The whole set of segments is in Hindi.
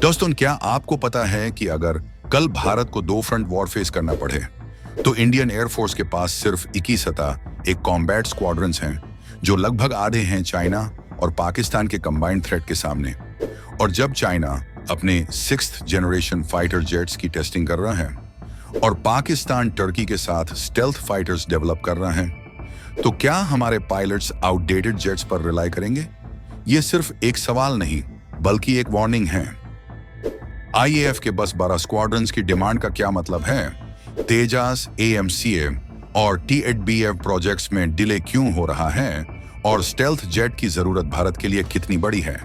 दोस्तों, क्या आपको पता है कि अगर कल भारत को दो फ्रंट वॉर फेस करना पड़े तो इंडियन एयरफोर्स के पास सिर्फ 21 कॉम्बैट स्क्वाड्रंस हैं, जो लगभग आधे हैं चाइना और पाकिस्तान के कंबाइंड थ्रेट के सामने। और जब चाइना अपने 6th जनरेशन फाइटर जेट्स की टेस्टिंग कर रहा है और पाकिस्तान टर्की के साथ स्टेल्थ फाइटर्स डेवलप कर रहा है, तो क्या हमारे पायलट्स आउटडेटेड जेट्स पर रिलाई करेंगे? ये सिर्फ एक सवाल नहीं बल्कि एक वार्निंग है। आईएएफ के बस 12 स्क्वाड्रंस की डिमांड का क्या मतलब है? तेजास, एएमसीए और टी8बीएफ प्रोजेक्ट्स में डिले क्यों हो रहा है और स्टेल्थ जेट की जरूरत भारत के लिए कितनी बड़ी है?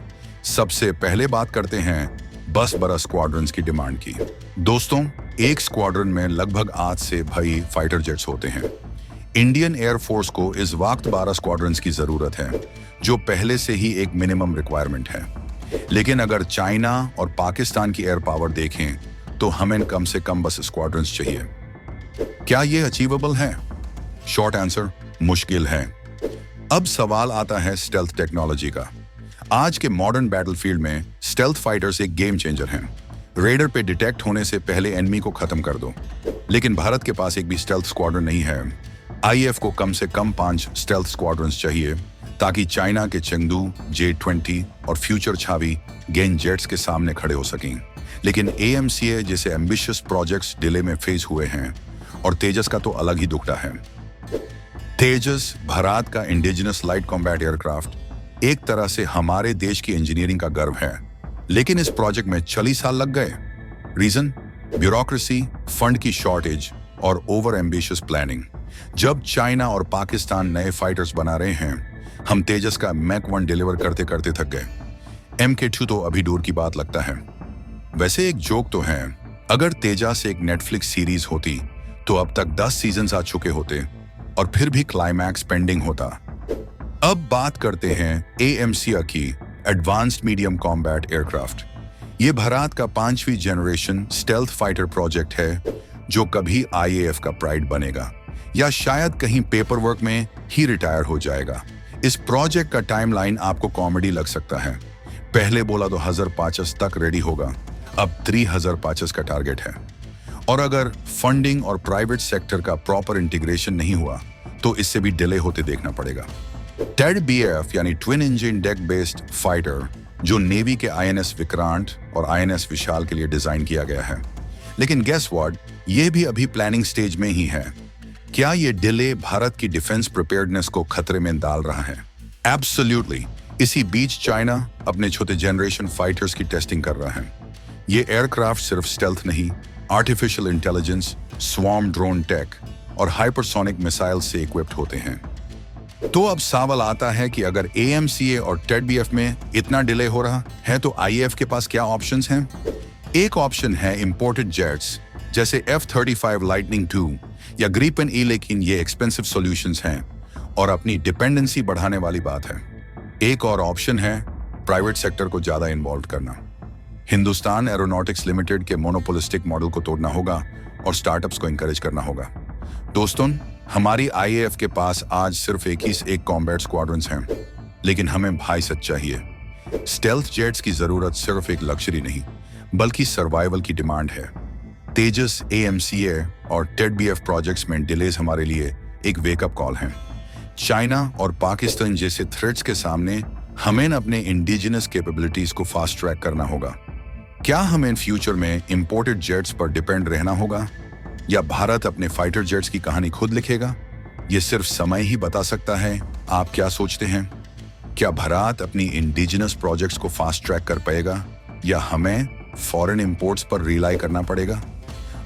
सबसे पहले बात करते हैं बस 12 स्क्वाड्रंस की डिमांड की। दोस्तों, एक स्क्वाड्रन में लगभग 8 से 22 फाइटर जेट्स होते हैं। इंडियन एयरफोर्स को इस वक्त 12 स्क्वाड्रंस की जरूरत है, जो पहले से ही एक मिनिमम रिक्वायरमेंट है। लेकिन अगर चाइना और पाकिस्तान की एयर पावर देखें तो हमें कम से कम बस स्क्वाड्रंस चाहिए। क्या ये अचीवेबल है? शॉर्ट आंसर, मुश्किल है। अब सवाल आता है स्टेल्थ टेक्नोलॉजी का। आज के मॉडर्न बैटलफील्ड में स्टेल्थ फाइटर्स एक गेम चेंजर हैं। रेडर पे डिटेक्ट होने से पहले एनिमी को खत्म कर दो। लेकिन भारत के पास एक भी स्टेल्थ स्क्वाड्रन नहीं है। आईएएफ को कम से कम 5 स्टेल्थ स्क्वाड्रंस चाहिए ताकि चाइना के चेंगडू, J-20 और फ्यूचर छावी गेन जेट्स के सामने खड़े हो सकें। लेकिन एएमसीए जैसे एम्बिशियस प्रोजेक्ट्स डिले में फेस हुए हैं और तेजस का तो अलग ही दुखड़ा है। तेजस भारत का इंडिजिनस लाइट कॉम्बैट एयरक्राफ्ट एक तरह से हमारे देश की इंजीनियरिंग का गर्व है, लेकिन इस प्रोजेक्ट में 40 साल लग गए। रीजन? ब्यूरोक्रेसी, फंड की शॉर्टेज और ओवर एम्बिशियस प्लानिंग। जब चाइना और पाकिस्तान नए फाइटर्स बना रहे हैं, हम तेजस का मैक 1 डिलीवर करते करते थक गए। MK2 तो अभी दूर की बात लगता है। वैसे एक जोक तो है, अगर तेजस एक नेटफ्लिक्स सीरीज होती तो अब तक 10 सीजन्स आ चुके होते और फिर भी क्लाइमैक्स पेंडिंग होता। अब बात करते हैं एएमसीए की, एडवांस्ड मीडियम कॉम्बैट एयरक्राफ्ट। ये भारत का 5वीं जनरेशन स्टेल्थ फाइटर प्रोजेक्ट है, जो कभी आईएएफ का प्राइड बनेगा या शायद कहीं पेपर वर्क में ही रिटायर हो जाएगा। इस प्रोजेक्ट का टाइमलाइन आपको कॉमेडी लग सकता है। पहले बोला 2025 तक रेडी होगा, अब 3025 का टारगेट है। और अगर फंडिंग और प्राइवेट सेक्टर का प्रॉपर इंटीग्रेशन नहीं हुआ तो इससे भी डिले होते देखना पड़ेगा। टी8बीएफ यानी twin engine deck based fighter, जो नेवी के आईएनएस विक्रांत और आईएनएस विशाल के लिए डिजाइन किया गया है। लेकिन गेस व्हाट, ये भी अभी प्लानिंग स्टेज में ही है। क्या ये डिले भारत की डिफेंस प्रिपेयर्डनेस को खतरे में डाल रहा है? एब्सोल्युटली। इसी बीच चाइना अपने छोटे जनरेशन फाइटर्स की टेस्टिंग कर रहा है। ये एयरक्राफ्ट सिर्फ स्टेल्थ नहीं, artificial intelligence, swarm drone tech और हाइपरसोनिक मिसाइल से इक्विप्ड होते हैं। तो अब सवाल आता है कि अगर एएमसीए और टी8बीएफ में इतना डिले हो रहा है तो आईएएफ के पास क्या ऑप्शंस हैं? एक ऑप्शन है इंपोर्टेड जेट्स जैसे F-35 लाइटनिंग 2 या ग्रिपेन ई, लेकिन ये एक्सपेंसिव सॉल्यूशंस हैं और अपनी डिपेंडेंसी बढ़ाने वाली बात है। एक और ऑप्शन है प्राइवेट सेक्टर को ज्यादा इन्वॉल्व करना। हिंदुस्तान एरोनॉटिक्स लिमिटेड के मोनोपोलिस्टिक मॉडल को तोड़ना होगा और स्टार्टअप्स को इंकरेज करना होगा। दोस्तों, हमारी आईएएफ के पास आज सिर्फ 21 कॉम्बैट स्क्वाड्रंस हैं, लेकिन हमें भाई सच चाहिए। स्टेल्थ जेट्स की जरूरत सिर्फ एक लग्जरी नहीं बल्कि सर्वाइवल की डिमांड है। तेजस, एएमसीए और टी8बीएफ प्रोजेक्ट्स में डिलेज हमारे लिए एक वेकअप कॉल है। चाइना और पाकिस्तान जैसे थ्रेट्स के सामने हमें अपने इंडिजिनस कैपेबिलिटीज को फास्ट ट्रैक करना होगा। क्या हमें फ्यूचर में इंपोर्टेड जेट्स पर डिपेंड रहना होगा या भारत अपने फाइटर जेट्स की कहानी खुद लिखेगा? ये सिर्फ समय ही बता सकता है। आप क्या सोचते हैं? क्या भारत अपनी इंडिजिनस प्रोजेक्ट्स को फास्ट ट्रैक कर पाएगा या हमें फॉरेन इंपोर्ट्स पर रिलाई करना पड़ेगा?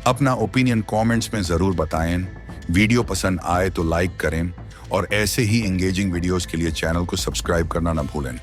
अपना ओपिनियन कमेंट्स में जरूर बताएं। वीडियो पसंद आए तो लाइक करें और ऐसे ही एंगेजिंग वीडियोस के लिए चैनल को सब्सक्राइब करना ना भूलें।